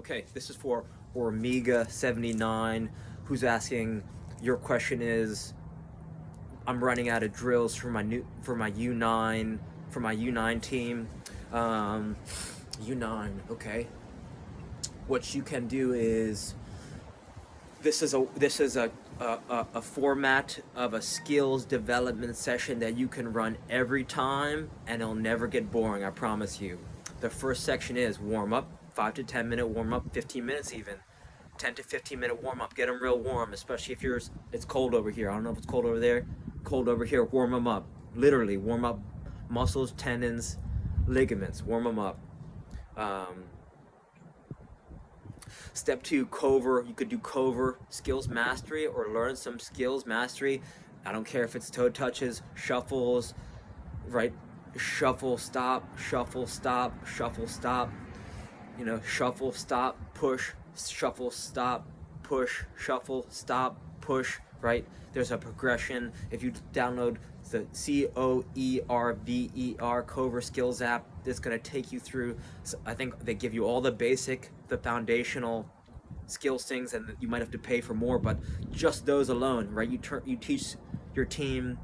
Okay, this is for Omega79, who's asking, your question is, I'm running out of drills for my U9 team. U9, okay. What you can do is, this is a format of a skills development session that you can run every time, and it'll never get boring, I promise you. The first section is warm up, 5 to 10 minute warm up, 15 minutes even. 10 to 15 minute warm up, get them real warm, especially if it's cold over here. I don't know if it's cold over there. Cold over here, warm them up. Literally warm up muscles, tendons, ligaments, warm them up. Step 2, cover. You could do cover skills mastery or learn some skills mastery. I don't care if it's toe touches, shuffles, right? Shuffle, stop, shuffle, stop, shuffle, stop. You know, shuffle, stop, push, shuffle, stop, push, shuffle, stop, push, right? There's a progression. If you download the COERVER Cover Skills app, it's going to take you through. So I think they give you all the foundational skills things, and you might have to pay for more, but just those alone, right? You teach your team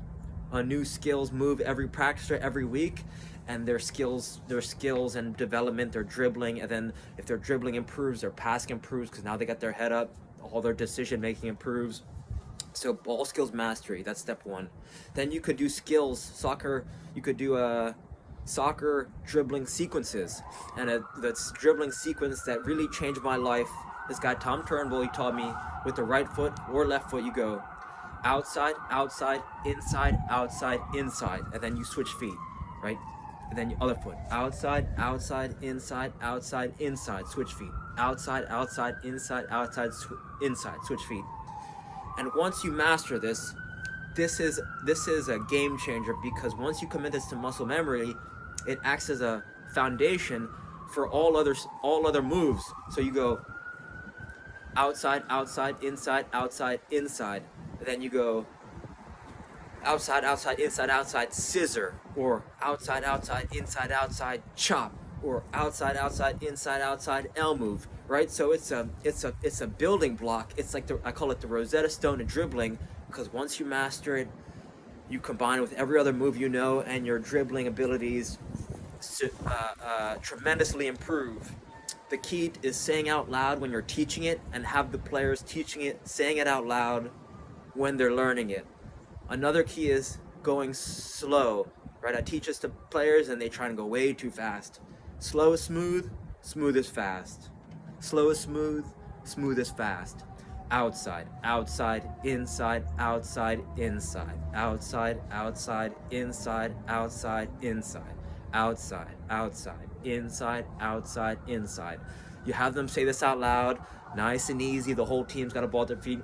a new skills move every practice or every week, and their skills and development, their dribbling, and then if their dribbling improves, their passing improves because now they got their head up, all their decision making improves. So ball skills mastery, that's step 1. Then you could do soccer. You could do soccer dribbling sequences, and that's dribbling sequence that really changed my life. This guy Tom Turnbull, he taught me, with the right foot or left foot, you go outside, outside, inside, outside, inside, and then you switch feet, right? And then your other foot, outside, outside, inside, outside, inside, switch feet, outside, outside, inside, outside, inside, switch feet. And once you master this is a game changer, because once you commit this to muscle memory, it acts as a foundation for all other moves. So you go outside, outside, inside, outside, inside. And then you go outside, outside, inside, outside, scissor, or outside, outside, inside, outside, chop, or outside, outside, inside, outside, L move, right? So it's a building block. It's like I call it the Rosetta Stone of dribbling, because once you master it, you combine it with every other move you know, and your dribbling abilities tremendously improve. The key is saying out loud when you're teaching it, and have the players teaching it, saying it out loud when they're learning it. Another key is going slow, right? I teach this to players and they try and go way too fast. Slow is smooth, smooth is fast. Slow is smooth, smooth is fast. Outside, outside, inside, outside, inside. Outside, outside, inside, outside, inside. Outside, outside, inside, outside, inside. You have them say this out loud, nice and easy. The whole team's got a ball at their feet.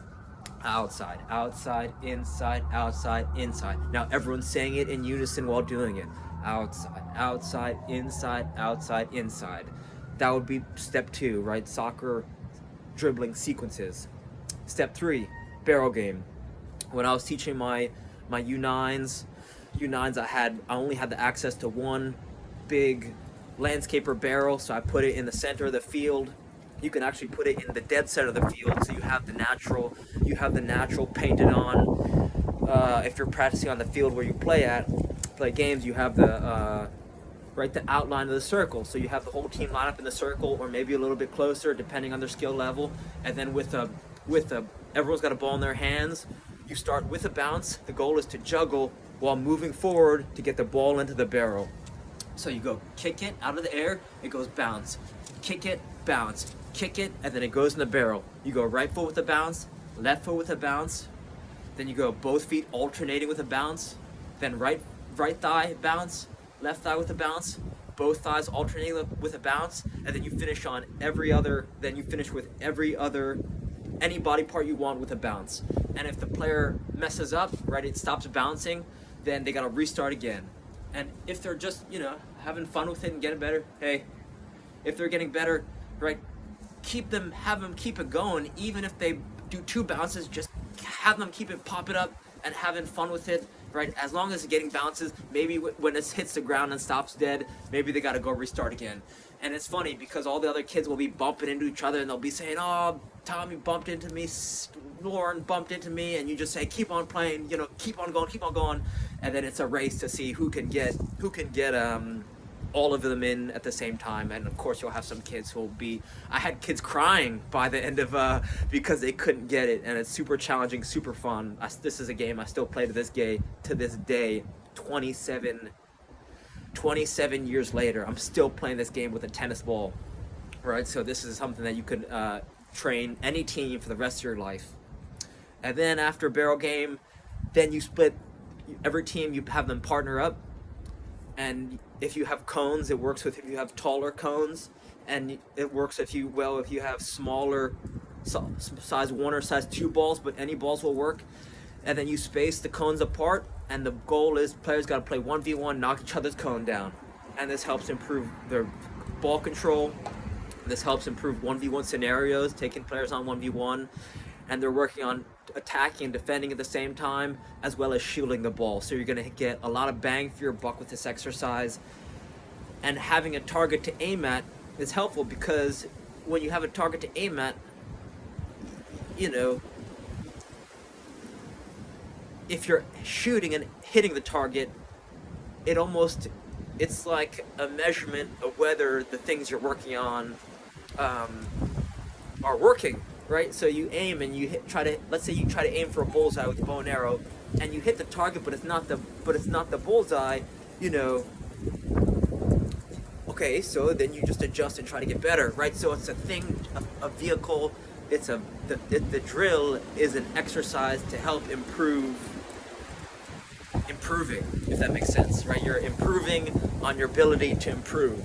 Outside, outside, inside, outside, inside. Now everyone's saying it in unison while doing it. Outside, outside, inside, outside, inside. That would be step 2, right? Soccer dribbling sequences. Step 3, barrel game. When I was teaching my U9s, I only had the access to one big landscaper barrel, so I put it in the center of the field. You can actually put it in the dead center of the field, so you have the natural painted on. If you're practicing on the field where you play games, you have the outline of the circle, so you have the whole team line up in the circle, or maybe a little bit closer depending on their skill level. And then everyone's got a ball in their hands. You start with a bounce. The goal is to juggle while moving forward to get the ball into the barrel. So you go kick it out of the air, it goes bounce, kick it, bounce, kick it, and then it goes in the barrel. You go right foot with a bounce, left foot with a bounce, then you go both feet alternating with a bounce, then right thigh bounce, left thigh with a bounce, both thighs alternating with a bounce, and then you finish with any body part you want with a bounce. And if the player messes up, right, it stops bouncing, then they gotta restart again. And if they're just, having fun with it and getting better, hey, if they're getting better, right, have them keep it going. Even if they do 2 bounces, just have them pop it up and having fun with it. right? As long as it's getting bounces, maybe when it hits the ground and stops dead, maybe they got to go restart again. And it's funny because all the other kids will be bumping into each other and they'll be saying, "Oh, Tommy bumped into me, Lauren bumped into me," and you just say, "Keep on playing, keep on going," and then it's a race to see who can get all of them in at the same time. And of course you'll have some kids who will be, I had kids crying by the end of because they couldn't get it, and it's super challenging, super fun. This is a game I still play to this day, 27 years later. I'm still playing this game with a tennis ball, right? So this is something that you could train any team for the rest of your life. And then after barrel game, then you split every team, you have them partner up. And if you have cones, it works with if you have taller cones, and it works if you have smaller size 1 or size 2 balls, but any balls will work. And then you space the cones apart, and the goal is players got to play 1v1, knock each other's cone down. And this helps improve their ball control. This helps improve 1v1 scenarios, taking players on 1v1, and they're working on attacking and defending at the same time, as well as shielding the ball. So you're going to get a lot of bang for your buck with this exercise. And having a target to aim at is helpful, because when you have a target to aim at, if you're shooting and hitting the target, it's like a measurement of whether the things you're working on are working, right? So you aim and let's say you try to aim for a bullseye with a bow and arrow, and you hit the target, but it's not the bullseye. Okay, so then you just adjust and try to get better, right? So it's a thing, a vehicle. The drill is an exercise to help improving, if that makes sense, right? You're improving on your ability to improve.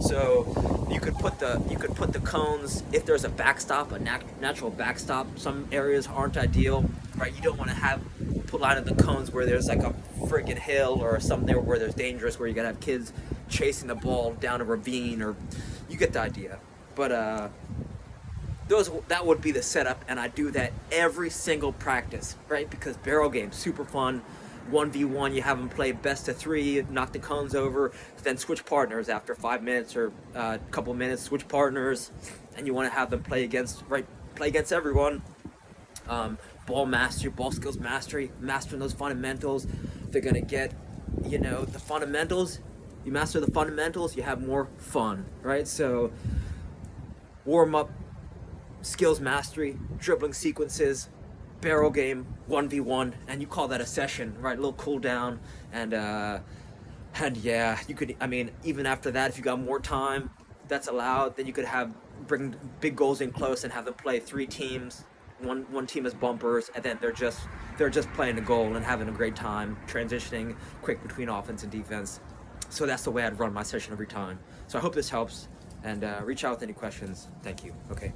So you could put the cones, if there's a backstop, a natural backstop. Some areas aren't ideal, right? You don't want to put out of the cones where there's like a friggin' hill or something where there's dangerous, where you gotta have kids chasing the ball down a ravine, or you get the idea. But that would be the setup, and I do that every single practice, right? Because barrel game's super fun. 1v1, you have them play best of 3, knock the cones over, then switch partners after 5 minutes or a couple minutes, switch partners, and you want to have them play against everyone. Ball mastery, ball skills mastery, mastering those fundamentals. They're going to get, the fundamentals. You master the fundamentals, you have more fun, right? So warm up, skills mastery, dribbling sequences, barrel game, 1v1, and you call that a session, right? A little cool down, and yeah, you could, even after that, if you got more time, that's allowed, then you could bring big goals in close and have them play 3 teams. One team is bumpers, and then they're just playing a goal and having a great time, transitioning quick between offense and defense. So that's the way I'd run my session every time. So I hope this helps, and reach out with any questions. Thank you. Okay.